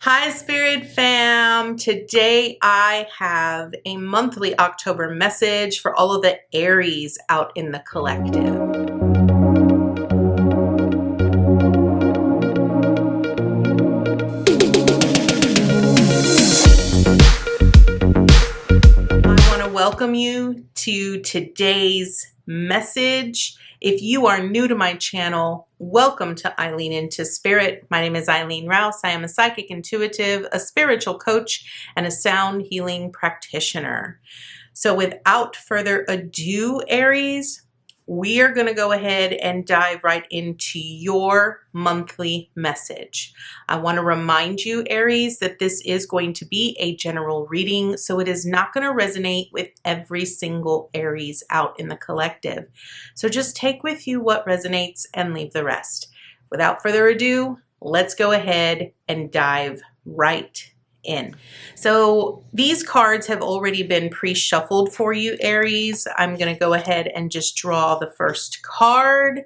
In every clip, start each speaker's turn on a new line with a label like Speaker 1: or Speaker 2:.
Speaker 1: Hi, Spirit Fam. Today I have a monthly October message for all of the Aries out in the collective. I want to welcome you to today's message. If you are new to my channel, welcome to Eileen Into Spirit. My name is Eileen Rouse. I am a psychic intuitive, a spiritual coach, and a sound healing practitioner. So without further ado, Aries, we are going to go ahead and dive right into your monthly message. I want to remind you, Aries, that this is going to be a general reading, so it is not going to resonate with every single Aries out in the collective. So just take with you what resonates and leave the rest. Without further ado, let's go ahead and dive right in. So these cards have already been pre-shuffled for you, Aries. I'm going to go ahead and just draw the first card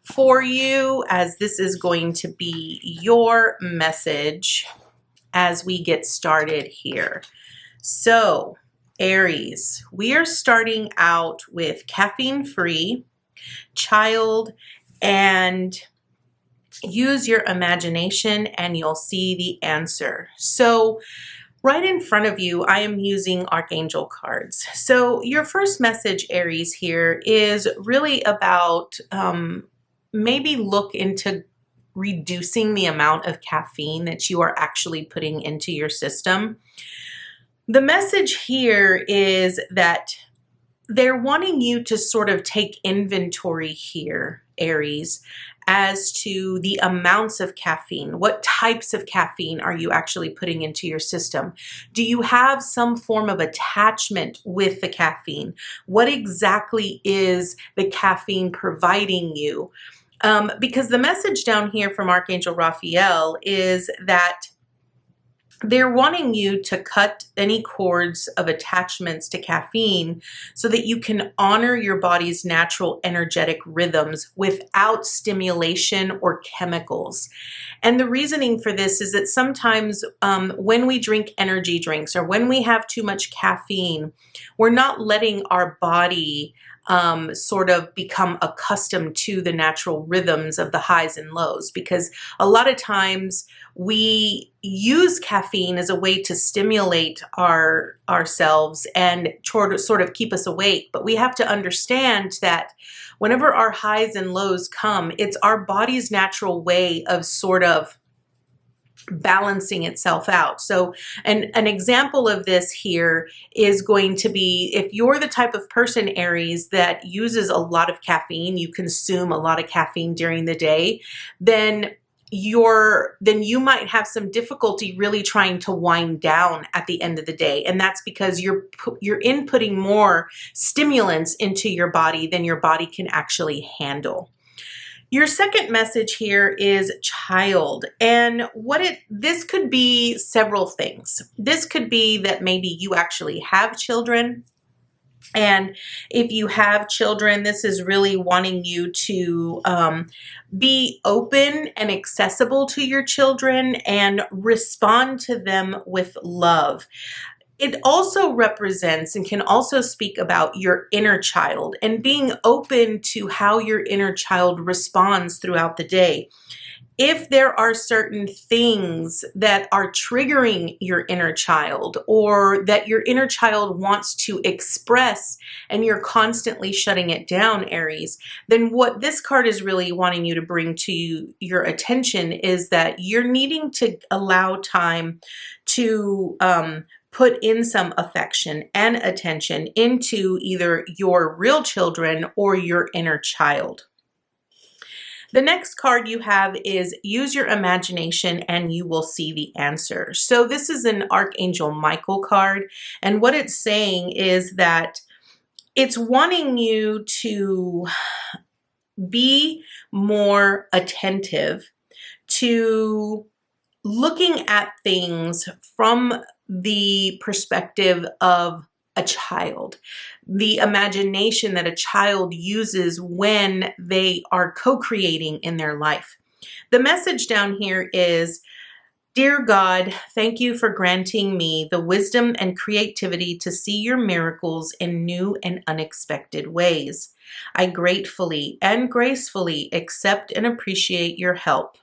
Speaker 1: for you, as this is going to be your message as we get started here. So Aries, we are starting out with caffeine-free, child, and use your imagination and you'll see the answer. So right in front of you, I am using Archangel cards. So your first message, Aries, here is really about maybe look into reducing the amount of caffeine that you are actually putting into your system. The message here is that they're wanting you to sort of take inventory here, Aries, as to the amounts of caffeine. What types of caffeine are you actually putting into your system? Do you have some form of attachment with the caffeine? What exactly is the caffeine providing you? Because the message down here from Archangel Raphael is that they're wanting you to cut any cords of attachments to caffeine so that you can honor your body's natural energetic rhythms without stimulation or chemicals. And the reasoning for this is that sometimes when we drink energy drinks or when we have too much caffeine, we're not letting our body sort of become accustomed to the natural rhythms of the highs and lows, because a lot of times we use caffeine as a way to stimulate ourselves and sort of keep us awake. But we have to understand that whenever our highs and lows come, it's our body's natural way of sort of balancing itself out. So an example of this here is going to be, if you're the type of person, Aries, that uses a lot of caffeine, you consume a lot of caffeine during the day, then you might have some difficulty really trying to wind down at the end of the day. And that's because you're inputting more stimulants into your body than your body can actually handle. Your second message here is child, and this could be several things. This could be that maybe you actually have children. And if you have children, this is really wanting you to be open and accessible to your children and respond to them with love. It also represents and can also speak about your inner child and being open to how your inner child responds throughout the day. If there are certain things that are triggering your inner child or that your inner child wants to express and you're constantly shutting it down, Aries, then what this card is really wanting you to bring to your attention is that you're needing to allow time to put in some affection and attention into either your real children or your inner child. The next card you have is use your imagination and you will see the answer. So this is an Archangel Michael card, and what it's saying is that it's wanting you to be more attentive to looking at things from the perspective of a child, the imagination that a child uses when they are co-creating in their life. The message down here is Dear God, thank you for granting me the wisdom and creativity to see your miracles in new and unexpected ways. I gratefully and gracefully accept and appreciate your help.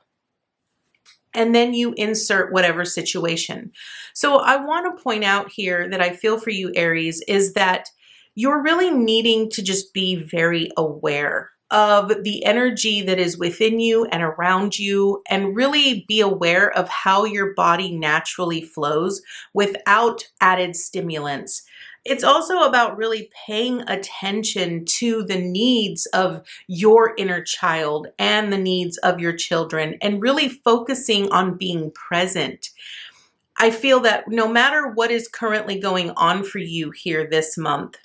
Speaker 1: And then you insert whatever situation. So I want to point out here that I feel for you, Aries, is that you're really needing to just be very aware of the energy that is within you and around you, and really be aware of how your body naturally flows without added stimulants. It's also about really paying attention to the needs of your inner child and the needs of your children, and really focusing on being present. I feel that no matter what is currently going on for you here this month,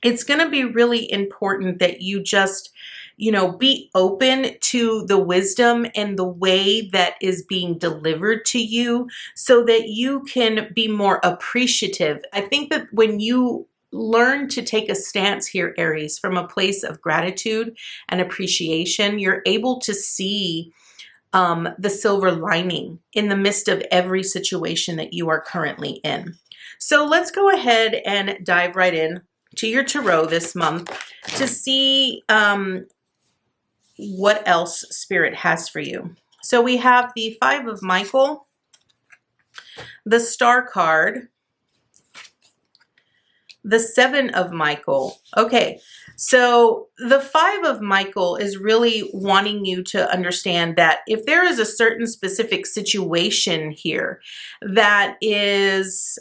Speaker 1: it's going to be really important that you just, be open to the wisdom and the way that is being delivered to you so that you can be more appreciative. I think that when you learn to take a stance here, Aries, from a place of gratitude and appreciation, you're able to see the silver lining in the midst of every situation that you are currently in. So let's go ahead and dive right in to your tarot this month to see what else Spirit has for you. So we have the Five of Michael, the Star card, the Seven of Michael. Okay, so the Five of Michael is really wanting you to understand that if there is a certain specific situation here that is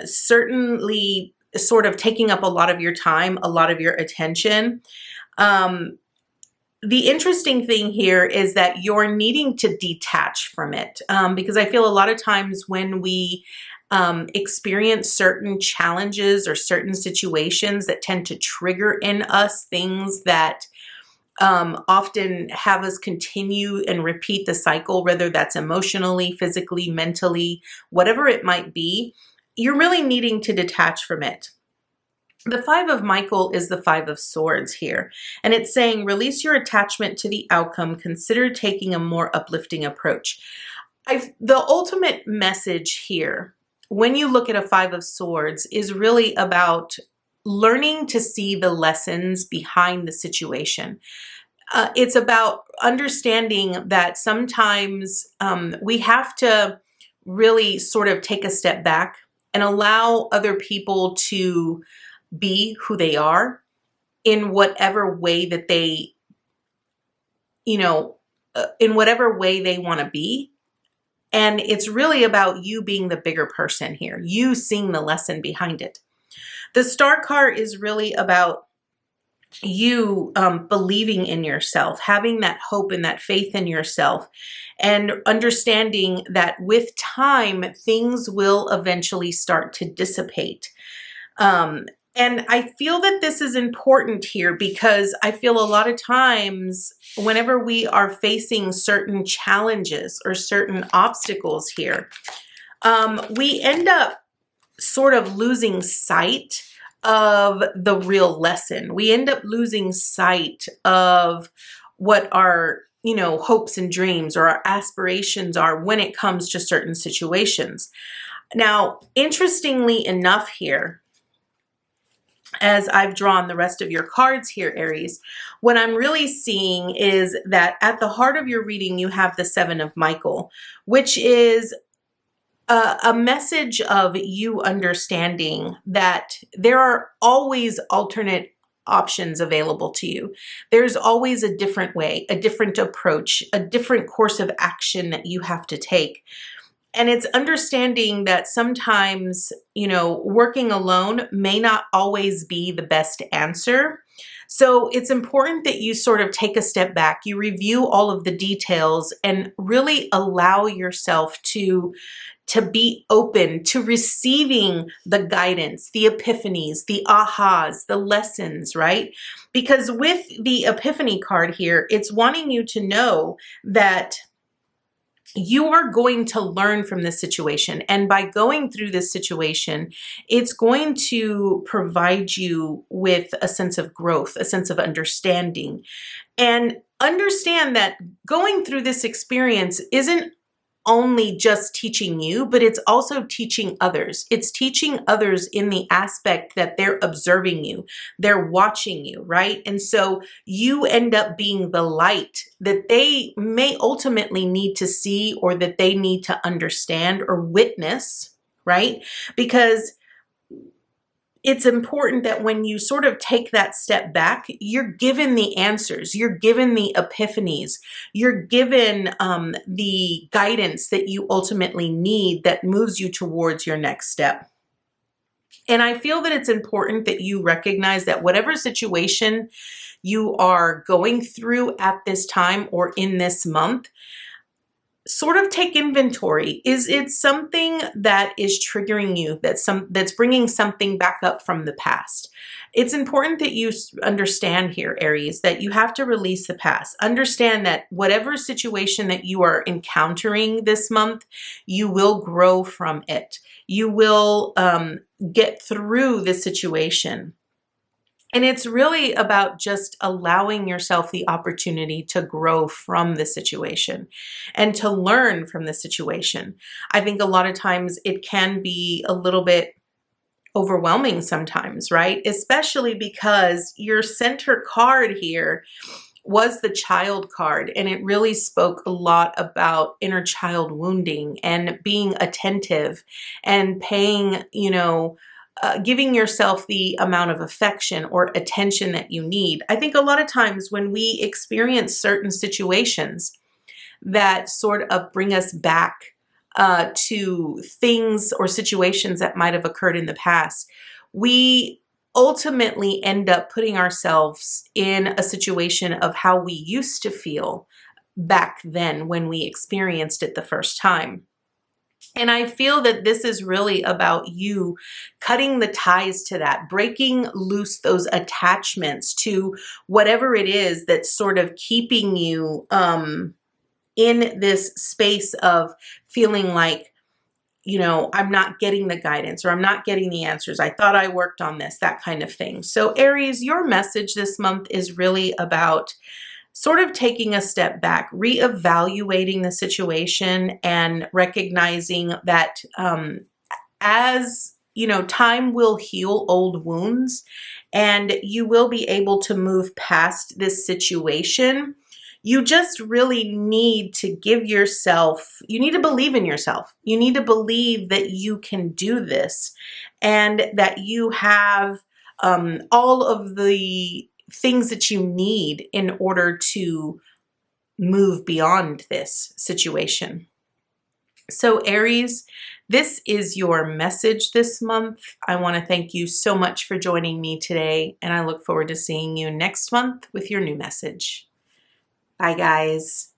Speaker 1: certainly sort of taking up a lot of your time, a lot of your attention, the interesting thing here is that you're needing to detach from it, because I feel a lot of times when we experience certain challenges or certain situations that tend to trigger in us things that often have us continue and repeat the cycle, whether that's emotionally, physically, mentally, whatever it might be, you're really needing to detach from it. The Five of Michael is the Five of Swords here, and it's saying release your attachment to the outcome, consider taking a more uplifting approach. The ultimate message here, when you look at a Five of Swords, is really about learning to see the lessons behind the situation. It's about understanding that sometimes we have to really sort of take a step back and allow other people to be who they are in whatever way that they, in whatever way they want to be. And it's really about you being the bigger person here, you seeing the lesson behind it. The Star card is really about you believing in yourself, having that hope and that faith in yourself, and understanding that with time, things will eventually start to dissipate. And I feel that this is important here because I feel a lot of times whenever we are facing certain challenges or certain obstacles here, we end up sort of losing sight of the real lesson. We end up losing sight of what our, hopes and dreams or our aspirations are when it comes to certain situations. Now, interestingly enough here, as I've drawn the rest of your cards here, Aries, what I'm really seeing is that at the heart of your reading, you have the Seven of Michael, which is a message of you understanding that there are always alternate options available to you. There's always a different way, a different approach, a different course of action that you have to take. And it's understanding that sometimes, working alone may not always be the best answer. So it's important that you sort of take a step back, you review all of the details, and really allow yourself to be open to receiving the guidance, the epiphanies, the ahas, the lessons, right? Because with the Epiphany card here, it's wanting you to know that you are going to learn from this situation. And by going through this situation, it's going to provide you with a sense of growth, a sense of understanding. And understand that going through this experience isn't only just teaching you, but it's also teaching others. It's teaching others in the aspect that they're observing you, they're watching you, right? And so you end up being the light that they may ultimately need to see, or that they need to understand or witness, right? Because it's important that when you sort of take that step back, you're given the answers, you're given the epiphanies, you're given the guidance that you ultimately need that moves you towards your next step. And I feel that it's important that you recognize that whatever situation you are going through at this time or in this month, sort of take inventory. Is it something that is triggering you, that's bringing something back up from the past? It's important that you understand here, Aries, that you have to release the past. Understand that whatever situation that you are encountering this month, you will grow from it. You will get through the situation. And it's really about just allowing yourself the opportunity to grow from the situation and to learn from the situation. I think a lot of times it can be a little bit overwhelming sometimes, right? Especially because your center card here was the child card, and it really spoke a lot about inner child wounding and being attentive and paying, giving yourself the amount of affection or attention that you need. I think a lot of times when we experience certain situations that sort of bring us back to things or situations that might have occurred in the past, we ultimately end up putting ourselves in a situation of how we used to feel back then when we experienced it the first time. And I feel that this is really about you cutting the ties to that, breaking loose those attachments to whatever it is that's sort of keeping you in this space of feeling like, I'm not getting the guidance, or I'm not getting the answers. I thought I worked on this, that kind of thing. So Aries, your message this month is really about sort of taking a step back, reevaluating the situation, and recognizing that as time will heal old wounds, and you will be able to move past this situation. You just really need to you need to believe in yourself. You need to believe that you can do this, and that you have all of the things that you need in order to move beyond this situation. So Aries, this is your message this month. I want to thank you so much for joining me today, and I look forward to seeing you next month with your new message. Bye, guys.